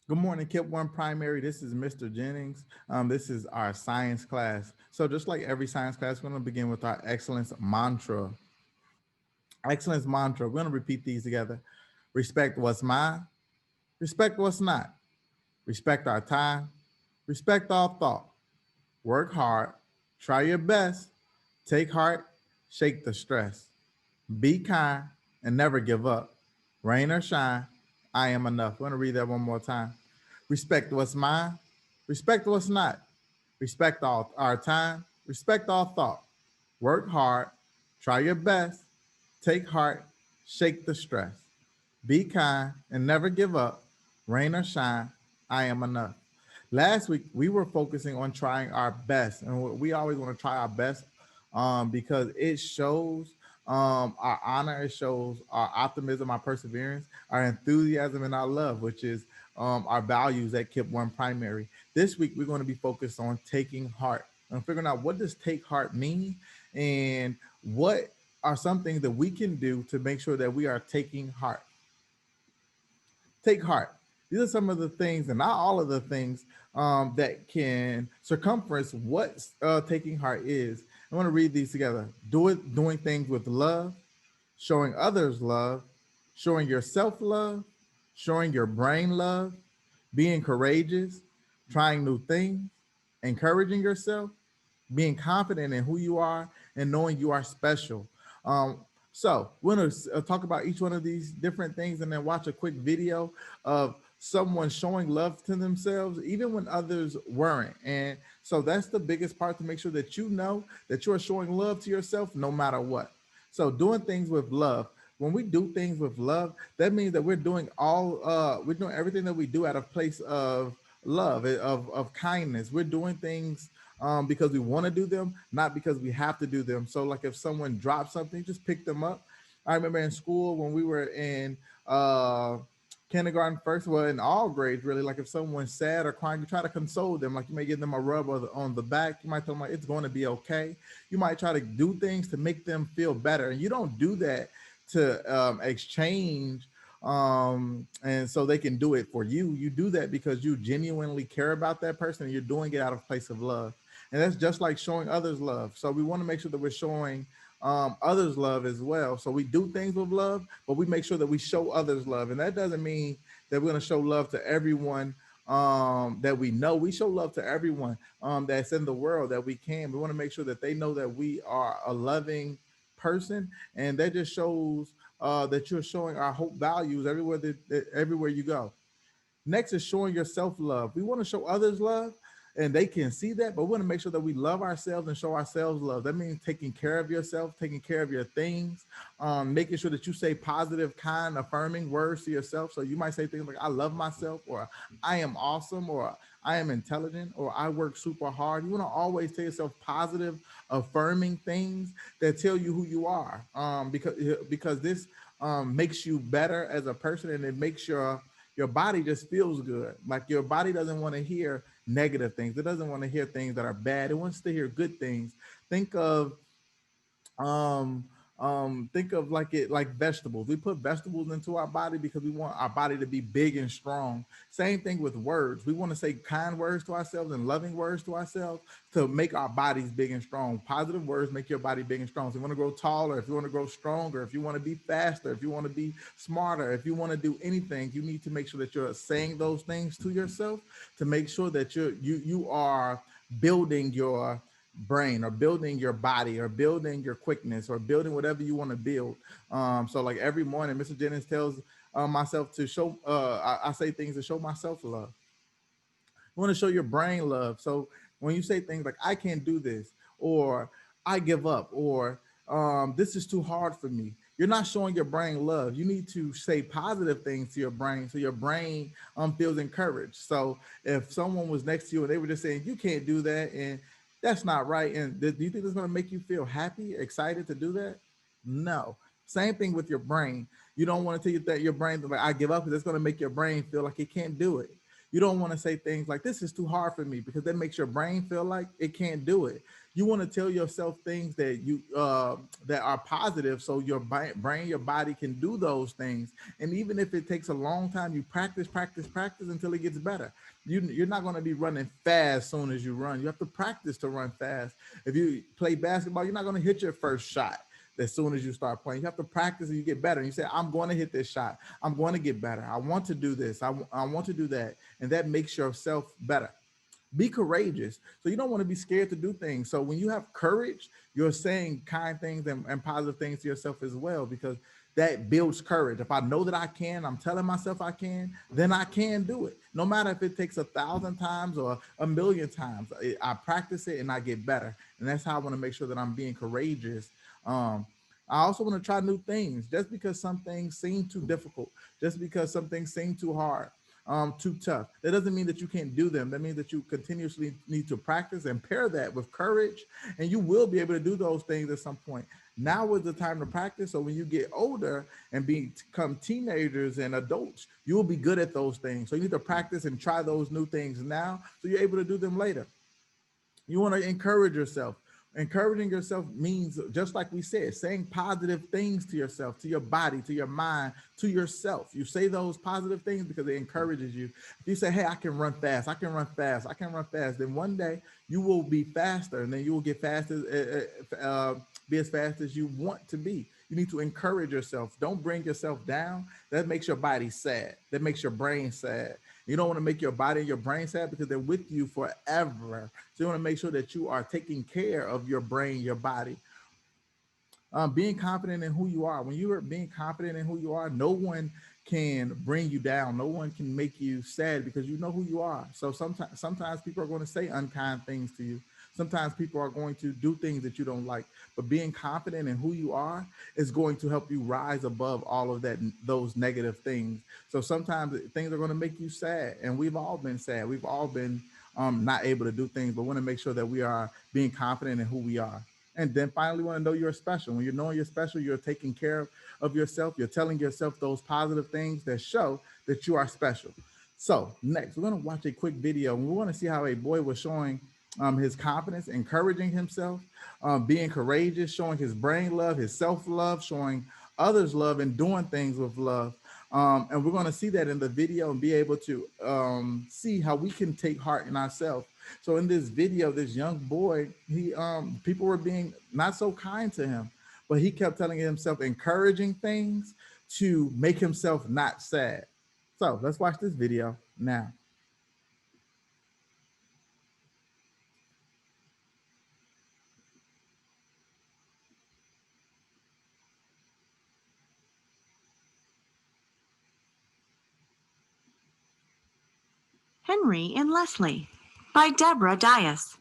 Good morning, Kip 1 Primary. This is Mr. Jennings. This is our science class. So, just like every science class, we're going to begin with our excellence mantra. Excellence mantra. We're going to repeat these together. Respect what's mine, respect what's not. Respect our time, respect all thought. Work hard, try your best, take heart, shake the stress. Be kind and never give up. Rain or shine, I am enough. I want to read that one more time. Respect what's mine, respect what's not. Respect all our time, respect all thought. Work hard, try your best, take heart, shake the stress. Be kind and never give up. Rain or shine, I am enough. Last week we were focusing on trying our best, and we always want to try our best because it shows our honor, it shows our optimism, our perseverance, our enthusiasm, and our love, which is our values at Kip 1 Primary. This week we're going to be focused on taking heart and figuring out what does take heart mean and what are some things that we can do to make sure that we are taking heart. Take heart. These are some of the things, and not all of the things, that can circumference what taking heart is. I want to read these together. Doing things with love, showing others love, showing yourself love, showing your brain love, being courageous, trying new things, encouraging yourself, being confident in who you are, and knowing you are special. Um, so we're going to talk about each one of these different things and then watch a quick video of someone showing love to themselves, even when others weren't. And so that's the biggest part, to make sure that you know that you are showing love to yourself no matter what. So doing things with love. When we do things with love, that means that we're doing everything that we do out of place of love, of kindness. We're doing things because we want to do them, not because we have to do them. So, like if someone drops something, just pick them up. I remember in school when we were in kindergarten, first, well, in all grades, really. Like if someone's sad or crying, you try to console them. Like you may give them a rub on the back. You might tell them like, it's going to be okay. You might try to do things to make them feel better, and you don't do that to exchange and so they can do it for you. You do that because you genuinely care about that person, and you're doing it out of place of love. And that's just like showing others love. So we want to make sure that we're showing others love as well. So we do things with love, but we make sure that we show others love. And that doesn't mean that we're going to show love to everyone that we know. We show love to everyone that's in the world that we can. We want to make sure that they know that we are a loving person, and that just shows that you're showing our hope values everywhere everywhere you go. Next is showing yourself love. We want to show others love, and they can see that, but we want to make sure that we love ourselves and show ourselves love. That means taking care of yourself, taking care of your things, making sure that you say positive, kind, affirming words to yourself. So you might say things like, I love myself, or I am awesome, or I am intelligent, or I work super hard. You want to always tell yourself positive, affirming things that tell you who you are, because this makes you better as a person, and it makes your body just feels good. Like your body doesn't want to hear negative things. It doesn't want to hear things that are bad. It wants to hear good things. Think of um think of like vegetables. We put vegetables into our body because we want our body to be big and strong. Same thing with words. We want to say kind words to ourselves and loving words to ourselves to make our bodies big and strong. Positive words make your body big and strong. So you want to grow taller, if you want to grow stronger, if you want to be faster, if you want to be smarter, if you want to do anything, you need to make sure that you're saying those things to yourself to make sure that you are building your brain, or building your body, or building your quickness, or building whatever you want to build. So like every morning, Mr. Jennings tells myself to show, I say things to show myself love. You want to show your brain love. So when you say things like, I can't do this, or I give up, or this is too hard for me, you're not showing your brain love. You need to say positive things to your brain so your brain feels encouraged. So if someone was next to you and they were just saying, you can't do that, and that's not right, and do you think it's going to make you feel happy, excited to do that? No. Same thing with your brain. You don't want to tell you that your brain, like, I give up, because it's going to make your brain feel like it can't do it. You don't want to say things like, this is too hard for me, because that makes your brain feel like it can't do it. You want to tell yourself things that you that are positive, so your brain, your body can do those things. And even if it takes a long time, you practice, practice, practice until it gets better. You're not going to be running fast soon as you run. You have to practice to run fast. If you play basketball, you're not going to hit your first shot as soon as you start playing. You have to practice and you get better. And you say, I'm going to hit this shot. I'm going to get better. I want to do this. I want to do that. And that makes yourself better. Be courageous. So you don't want to be scared to do things. So when you have courage, you're saying kind things and positive things to yourself as well, because that builds courage. If I know that I can, I'm telling myself I can, then I can do it. No matter if it takes 1,000 times or 1,000,000 times, I practice it and I get better. And that's how I want to make sure that I'm being courageous. I also want to try new things. Just because some things seem too difficult, just because some things seem too hard, too tough, that doesn't mean that you can't do them. That means that you continuously need to practice and pair that with courage, and you will be able to do those things at some point. Now is the time to practice. So when you get older and become teenagers and adults, you will be good at those things. So you need to practice and try those new things now so you're able to do them later. You want to encourage yourself. Encouraging yourself means, just like we said, saying positive things to yourself, to your body, to your mind, to yourself. You say those positive things because it encourages you. If you say, hey, I can run fast, I can run fast, I can run fast, then one day you will be faster, and then you will get faster, be as fast as you want to be. You need to encourage yourself. Don't bring yourself down. That makes your body sad. That makes your brain sad. You don't want to make your body and your brain sad because they're with you forever. So you want to make sure that you are taking care of your brain, your body. Being confident in who you are. When you are being confident in who you are, no one can bring you down. No one can make you sad because you know who you are. So sometimes people are going to say unkind things to you. Sometimes people are going to do things that you don't like, but being confident in who you are is going to help you rise above all of that, those negative things. So sometimes things are going to make you sad, and we've all been sad. We've all been not able to do things, but want to make sure that we are being confident in who we are. And then finally, want to know you're special. When you're knowing you're special, you're taking care of yourself. You're telling yourself those positive things that show that you are special. So next, we're going to watch a quick video. We want to see how a boy was showing his confidence, encouraging himself, being courageous, showing his brain love, his self-love, showing others love, and doing things with love. And we're going to see that in the video and be able to see how we can take heart in ourselves. So in this video, this young boy, people were being not so kind to him, but he kept telling himself encouraging things to make himself not sad. So let's watch this video now. Henry and Leslie by Deborah Dias.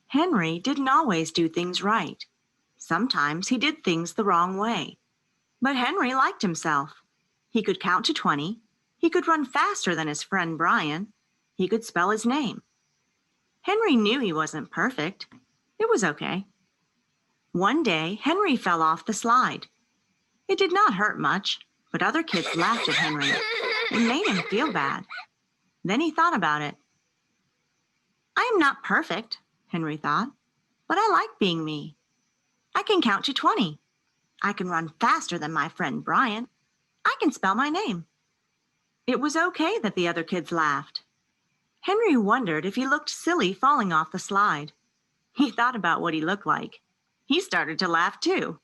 Henry didn't always do things right. Sometimes he did things the wrong way. But Henry liked himself. He could count to 20. He could run faster than his friend Brian. He could spell his name. Henry knew he wasn't perfect. It was okay. One day, Henry fell off the slide. It did not hurt much, but other kids laughed at Henry. It made him feel bad. Then he thought about it. I am not perfect, Henry thought, but I like being me. I can count to 20. I can run faster than my friend Brian. I can spell my name. It was okay that the other kids laughed. Henry wondered if he looked silly falling off the slide. He thought about what he looked like. He started to laugh too.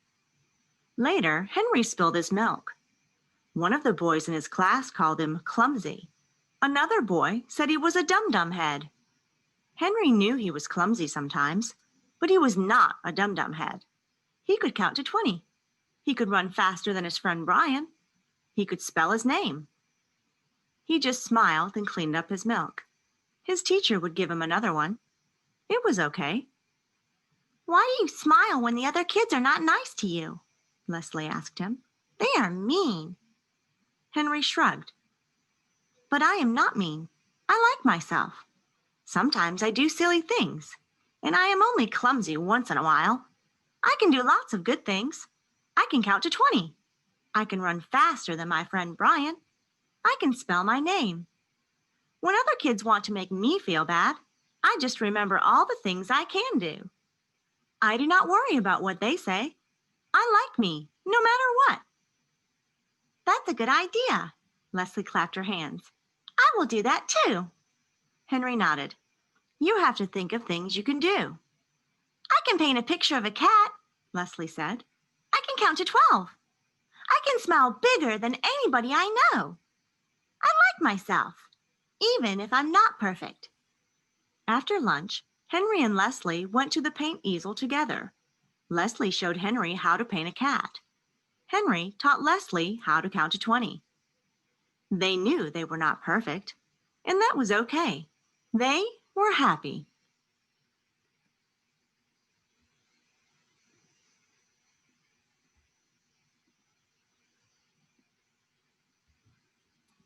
Later, Henry spilled his milk. One of the boys in his class called him clumsy. Another boy said he was a dum-dum head. Henry knew he was clumsy sometimes, but he was not a dum-dum head. He could count to 20. He could run faster than his friend Brian. He could spell his name. He just smiled and cleaned up his milk. His teacher would give him another one. It was okay. Why do you smile when the other kids are not nice to you? Leslie asked him. They are mean. Henry shrugged. But I am not mean. I like myself. Sometimes I do silly things, and I am only clumsy once in a while. I can do lots of good things. I can count to 20. I can run faster than my friend Brian. I can spell my name. When other kids want to make me feel bad, I just remember all the things I can do. I do not worry about what they say. I like me, no matter what. That's a good idea. Leslie clapped her hands. I will do that too. Henry nodded. You have to think of things you can do. I can paint a picture of a cat, Leslie said. I can count to 12. I can smile bigger than anybody I know. I like myself, even if I'm not perfect. After lunch, Henry and Leslie went to the paint easel together. Leslie showed Henry how to paint a cat. Henry taught Leslie how to count to 20. They knew they were not perfect, and that was okay. They were happy.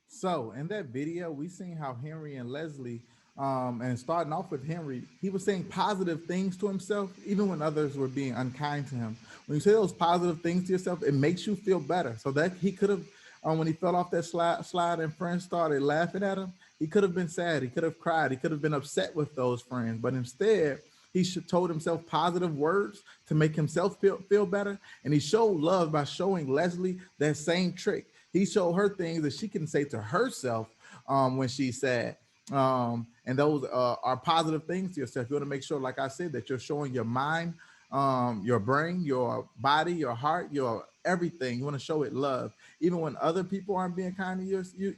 So in that video, we seen how Henry and Leslie, and starting off with Henry, he was saying positive things to himself, even when others were being unkind to him. When you say those positive things to yourself, it makes you feel better. So that he could have, when he fell off that slide and friends started laughing at him, he could have been sad. He could have cried. He could have been upset with those friends. But instead, he should told himself positive words to make himself feel better. And he showed love by showing Leslie that same trick. He showed her things that she can say to herself when she's sad. And those are positive things to yourself. You want to make sure, like I said, that you're showing your mind, your brain, your body, your heart, your everything. You want to show it love. Even when other people aren't being kind to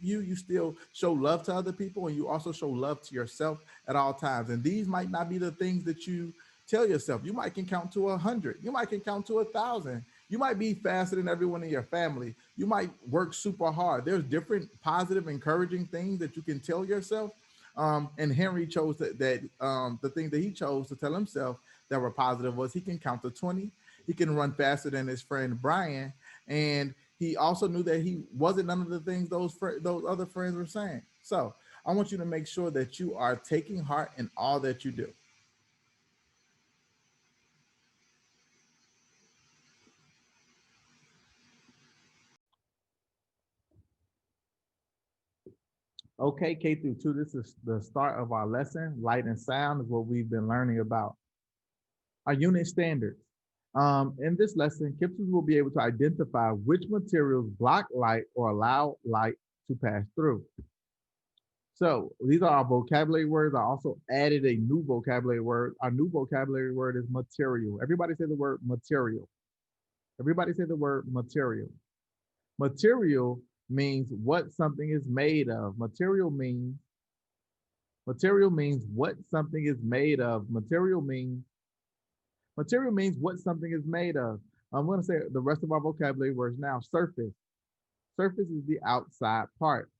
you still show love to other people, and you also show love to yourself at all times. And these might not be the things that you tell yourself. You might can count to 100. You might can count to 1,000. You might be faster than everyone in your family. You might work super hard. There's different positive, encouraging things that you can tell yourself. And Henry chose the thing that he chose to tell himself that were positive was he can count to 20. He can run faster than his friend Brian, and he also knew that he wasn't none of the things those other friends were saying. So I want you to make sure that you are taking heart in all that you do. Okay, K through 2, this is the start of our lesson. Light and sound is what we've been learning about. Our unit standards. In this lesson, Kipsons will be able to identify which materials block light or allow light to pass through. So these are our vocabulary words. I also added a new vocabulary word. Our new vocabulary word is material. Everybody say the word material. Everybody say the word material. Material means what something is made of. Material means what something is made of. Material means what something is made of. I'm going to say the rest of our vocabulary words now. Surface. Surface is the outside part.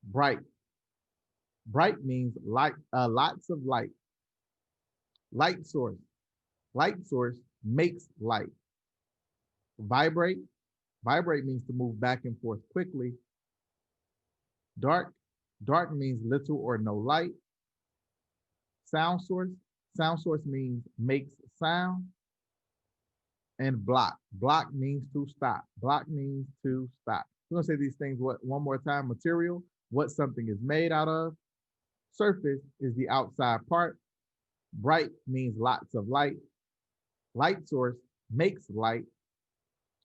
Bright. Bright means light, lots of light. Light source. Light source makes light. Vibrate. Vibrate means to move back and forth quickly. Dark. Dark means little or no light. Sound source. Sound source means makes sound. And block. Block means to stop. Block means to stop. We're gonna say these things one more time. Material, what something is made out of. Surface is the outside part. Bright means lots of light. Light source makes light.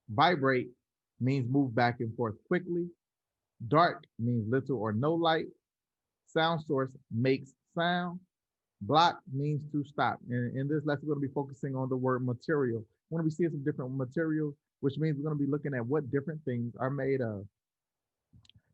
Vibrate means move back and forth quickly. Dark means little or no light. Sound source makes sound. Block means to stop. And in this lesson, we're going to be focusing on the word material. We're going to be seeing some different materials, which means we're going to be looking at what different things are made of.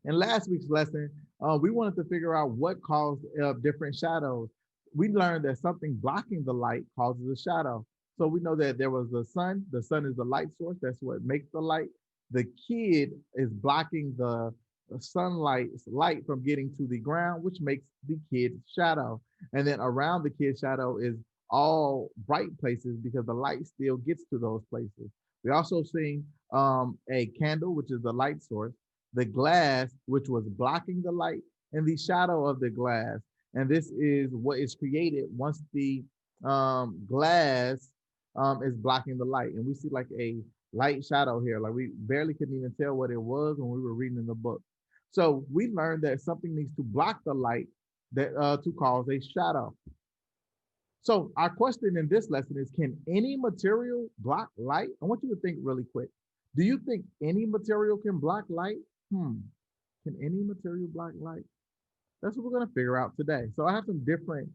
In last week's lesson, we wanted to figure out what caused different shadows. We learned that something blocking the light causes a shadow. So we know that there was the sun. The sun is the light source. That's what makes the light. The kid is blocking the sunlight light from getting to the ground, which makes the kid's shadow. And then around the kid's shadow is all bright places because the light still gets to those places. We also see a candle, which is the light source, the glass, which was blocking the light, and the shadow of the glass. And this is what is created once the glass is blocking the light. And we see like a light shadow here. Like we barely couldn't even tell what it was when we were reading in the book. So we learned that something needs to block the light that to cause a shadow. So our question in this lesson is, can any material block light? I want you to think really quick. Do you think any material can block light? Can any material block light? That's what we're going to figure out today. So I have some different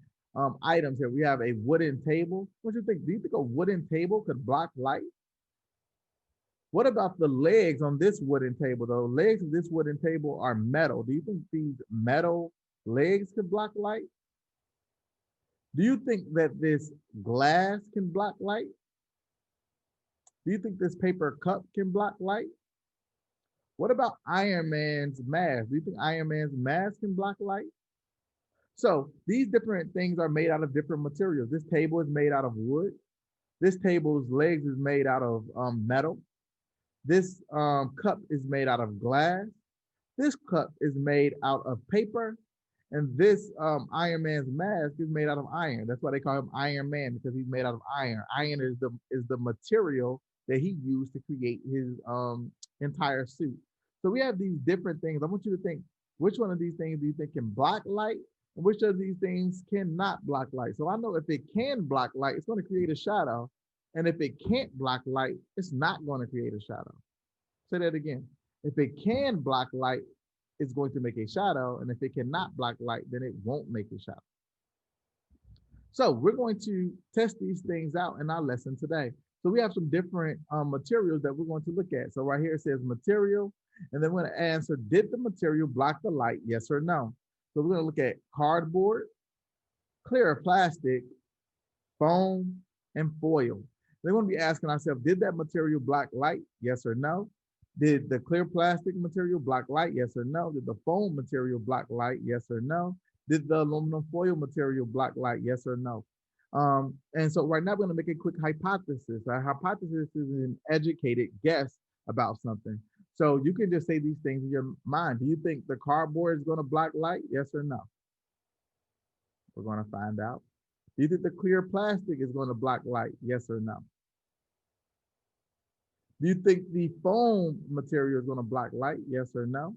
items here. We have a wooden table. What do you think? Do you think a wooden table could block light? What about the legs on this wooden table? The legs of this wooden table are metal. Do you think these metal legs could block light? Do you think that this glass can block light? Do you think this paper cup can block light? What about Iron Man's mask? Do you think Iron Man's mask can block light? So these different things are made out of different materials. This table is made out of wood. This table's legs is made out of metal. This cup is made out of glass. This cup is made out of paper. And this Iron Man's mask is made out of iron. That's why they call him Iron Man, because he's made out of iron. Iron is the material that he used to create his entire suit. So we have these different things. I want you to think, which one of these things do you think can block light? And which of these things cannot block light? So I know if it can block light, it's going to create a shadow. And if it can't block light, it's not going to create a shadow. Say that again. If it can block light, it's going to make a shadow. And if it cannot block light, then it won't make a shadow. So we're going to test these things out in our lesson today. So we have some different materials that we're going to look at. So right here it says material, and then we're going to answer, did the material block the light, yes or no? So we're going to look at cardboard, clear plastic, foam, and foil. They're going to be asking ourselves, did that material block light, yes or no? Did the clear plastic material block light, yes or no? Did the foam material block light, yes or no? Did the aluminum foil material block light, yes or no? And so right now we're going to make a quick hypothesis. A hypothesis is an educated guess about something. So you can just say these things in your mind. Do you think the cardboard is going to block light? Yes or no? We're going to find out. Do you think the clear plastic is going to block light? Yes or no? Do you think the foam material is going to block light? Yes or no?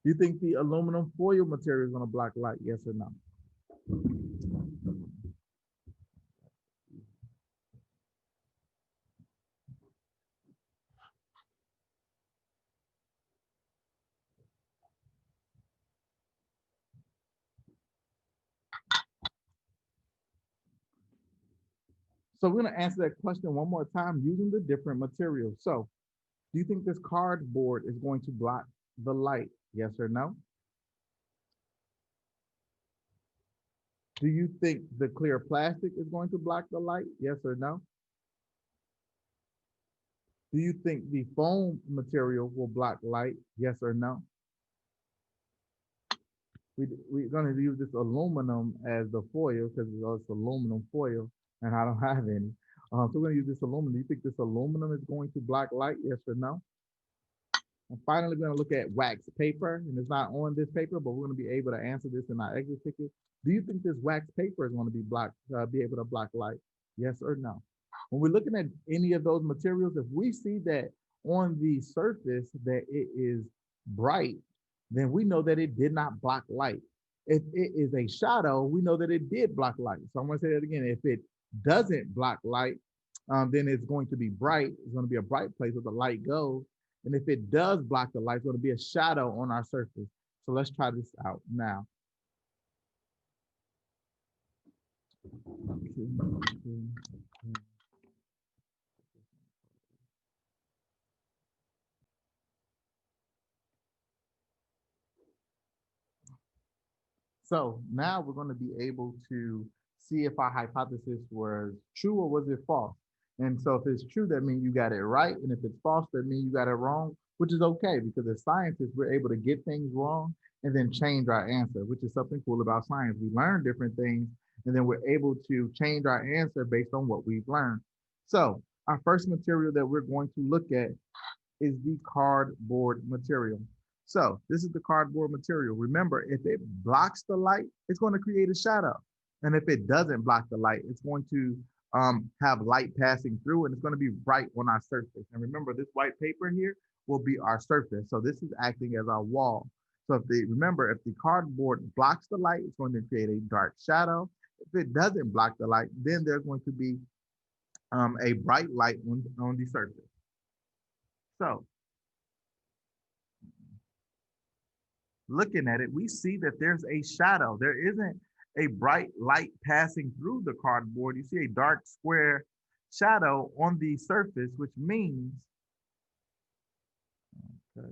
Do you think the aluminum foil material is going to block light? Yes or no? So we're going to answer that question one more time using the different materials. So do you think this cardboard is going to block the light? Yes or no? Do you think the clear plastic is going to block the light? Yes or no? Do you think the foam material will block light? Yes or no? We're going to use this aluminum as the foil because it's aluminum foil and I don't have any. So we're going to use this aluminum. Do you think this aluminum is going to block light? Yes or no? And finally, we're going to look at wax paper. And it's not on this paper, but we're going to be able to answer this in our exit ticket. Do you think this wax paper is going to be able to block light? Yes or no? When we're looking at any of those materials, if we see that on the surface that it is bright, then we know that it did not block light. If it is a shadow, we know that it did block light. So I'm going to say that again. If it doesn't block light, then it's going to be bright. It's going to be a bright place where the light goes. And if it does block the light, it's going to be a shadow on our surface. So let's try this out now. So now we're going to be able to see if our hypothesis was true or was it false. And so if it's true, that means you got it right. And if it's false, that means you got it wrong, which is okay because as scientists, we're able to get things wrong and then change our answer, which is something cool about science. We learn different things and then we're able to change our answer based on what we've learned. So our first material that we're going to look at is the cardboard material. So this is the cardboard material. Remember, if it blocks the light, it's going to create a shadow. And if it doesn't block the light, it's going to have light passing through and it's going to be bright on our surface. And remember, this white paper here will be our surface. So this is acting as our wall. So remember, if the cardboard blocks the light, it's going to create a dark shadow. If it doesn't block the light, then there's going to be a bright light on the surface. So looking at it, we see that there's a shadow. There isn't a bright light passing through the cardboard. You see a dark square shadow on the surface, which means, okay,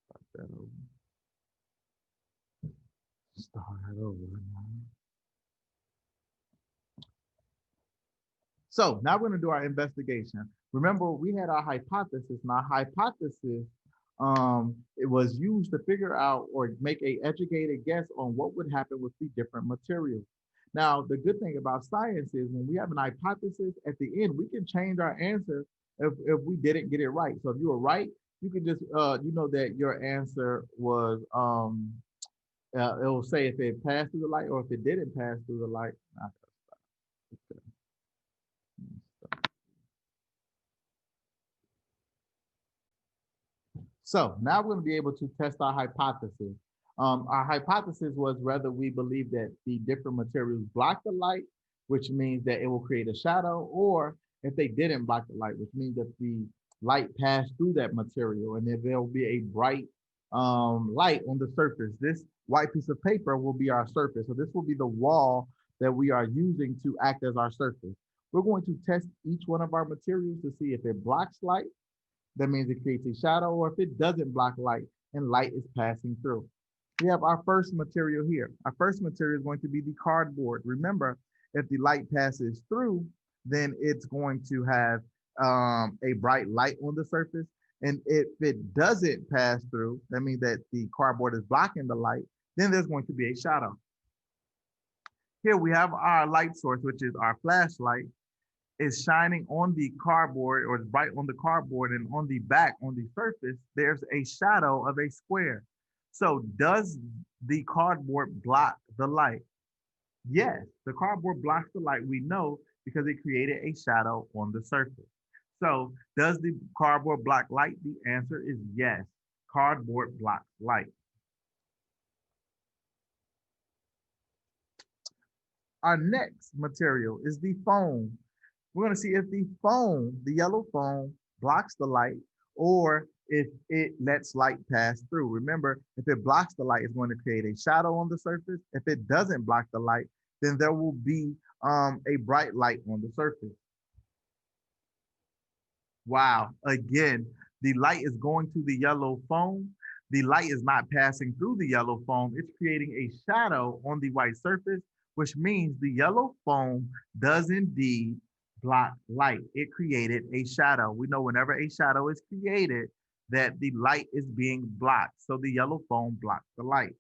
start that over. Start over now. So now we're going to do our investigation. Remember, we had our hypothesis. Now, hypothesis, it was used to figure out or make a educated guess on what would happen with the different materials. Now, the good thing about science is when we have an hypothesis, at the end, we can change our answer if we didn't get it right. So if you were right, you can just, you know that your answer was, it will say if it passed through the light or if it didn't pass through the light. So now we're going to be able to test our hypothesis. Our hypothesis was whether we believe that the different materials block the light, which means that it will create a shadow, or if they didn't block the light, which means that the light passed through that material and then there will be a bright light on the surface. This white piece of paper will be our surface. So this will be the wall that we are using to act as our surface. We're going to test each one of our materials to see if it blocks light, that means it creates a shadow, or if it doesn't block light and light is passing through. We have our first material here. Our first material is going to be the cardboard. Remember, if the light passes through, then it's going to have a bright light on the surface. And if it doesn't pass through, that means that the cardboard is blocking the light, then there's going to be a shadow. Here we have our light source, which is our flashlight, is shining on the cardboard, or it's bright on the cardboard, and on the back, on the surface, there's a shadow of a square. So does the cardboard block the light? Yes, the cardboard blocks the light. We know because it created a shadow on the surface. So does the cardboard block light? The answer is yes. Cardboard blocks light. Our next material is the foam. We're going to see if the foam, the yellow foam, blocks the light or if it lets light pass through. Remember, if it blocks the light, it's going to create a shadow on the surface. If it doesn't block the light, then there will be a bright light on the surface. Wow, again, the light is going to the yellow foam. The light is not passing through the yellow foam. It's creating a shadow on the white surface, which means the yellow foam does indeed block light. It created a shadow. We know whenever a shadow is created, that the light is being blocked. So the yellow foam blocks the light.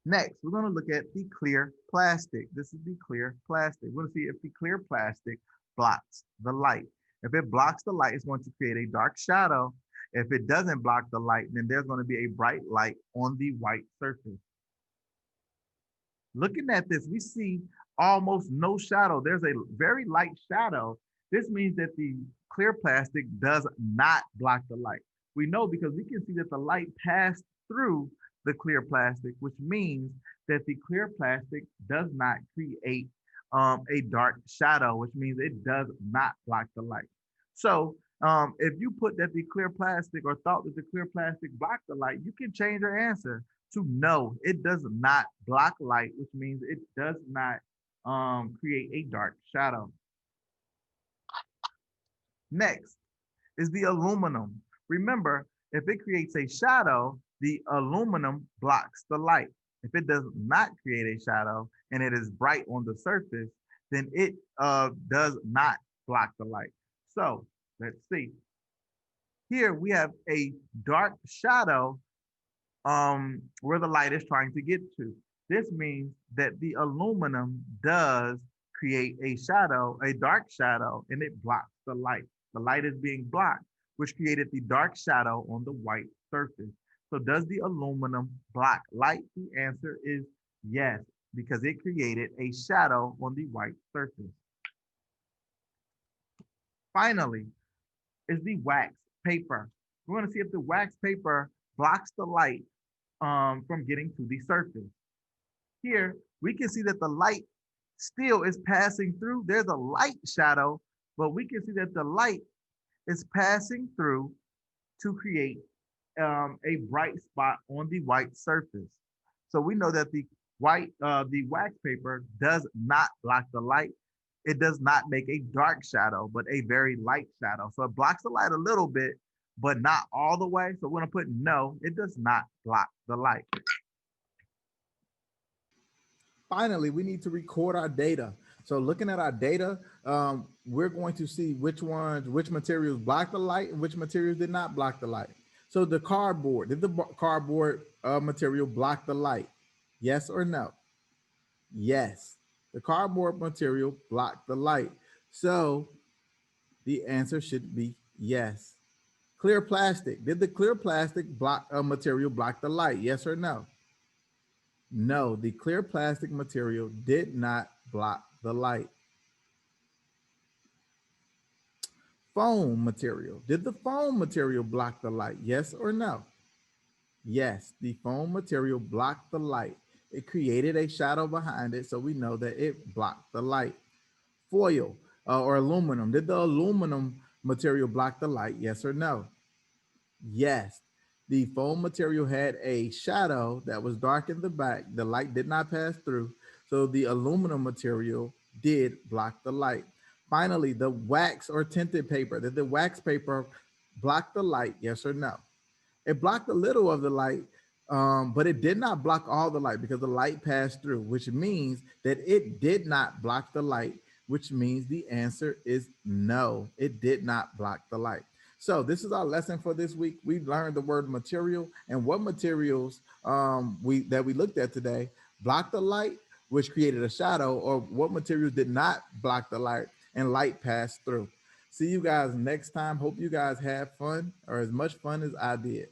Next, we're going to look at the clear plastic. This is the clear plastic. We're going to see if the clear plastic blocks the light. If it blocks the light, it's going to create a dark shadow. If it doesn't block the light, then there's going to be a bright light on the white surface. Looking at this, we see almost no shadow. There's a very light shadow. This means that the clear plastic does not block the light. We know because we can see that the light passed through the clear plastic, which means that the clear plastic does not create a dark shadow, which means it does not block the light. So if you put that the clear plastic or thought that the clear plastic blocked the light, you can change your answer to no, it does not block light, which means it does not create a dark shadow. Next is the aluminum. Remember, if it creates a shadow, the aluminum blocks the light. If it does not create a shadow and it is bright on the surface, then it does not block the light. So let's see. Here we have a dark shadow where the light is trying to get to. This means that the aluminum does create a shadow, a dark shadow, and it blocks the light. The light is being blocked, which created the dark shadow on the white surface. So does the aluminum block light? The answer is yes, because it created a shadow on the white surface. Finally, is the wax paper. We're going to see if the wax paper blocks the light from getting to the surface. Here, we can see that the light still is passing through. There's a light shadow, but we can see that the light is passing through to create a bright spot on the white surface. So we know that the wax paper does not block the light. It does not make a dark shadow, but a very light shadow. So it blocks the light a little bit, but not all the way. So we're gonna put no, it does not block the light. Finally, we need to record our data. So looking at our data, we're going to see which materials block the light and which materials did not block the light. So the cardboard, did the cardboard material block the light? Yes or no? Yes. The cardboard material blocked the light. So the answer should be yes. Clear plastic, did the clear plastic material block the light? Yes or no? No, the clear plastic material did not block the light. Foam material. Did the foam material block the light? Yes or no? Yes, the foam material blocked the light. It created a shadow behind it, so we know that it blocked the light. Foil or aluminum. Did the aluminum material block the light? Yes or no? Yes, the foam material had a shadow that was dark in the back. The light did not pass through. So the aluminum material did block the light. Finally, the wax or tinted paper. Did the wax paper block the light? Yes or no? It blocked a little of the light, but it did not block all the light because the light passed through, which means that it did not block the light, which means the answer is no, it did not block the light. So this is our lesson for this week. We learned the word material and what materials we looked at today block the light, which created a shadow, or what materials did not block the light and light passed through. See you guys next time. Hope you guys had fun or as much fun as I did.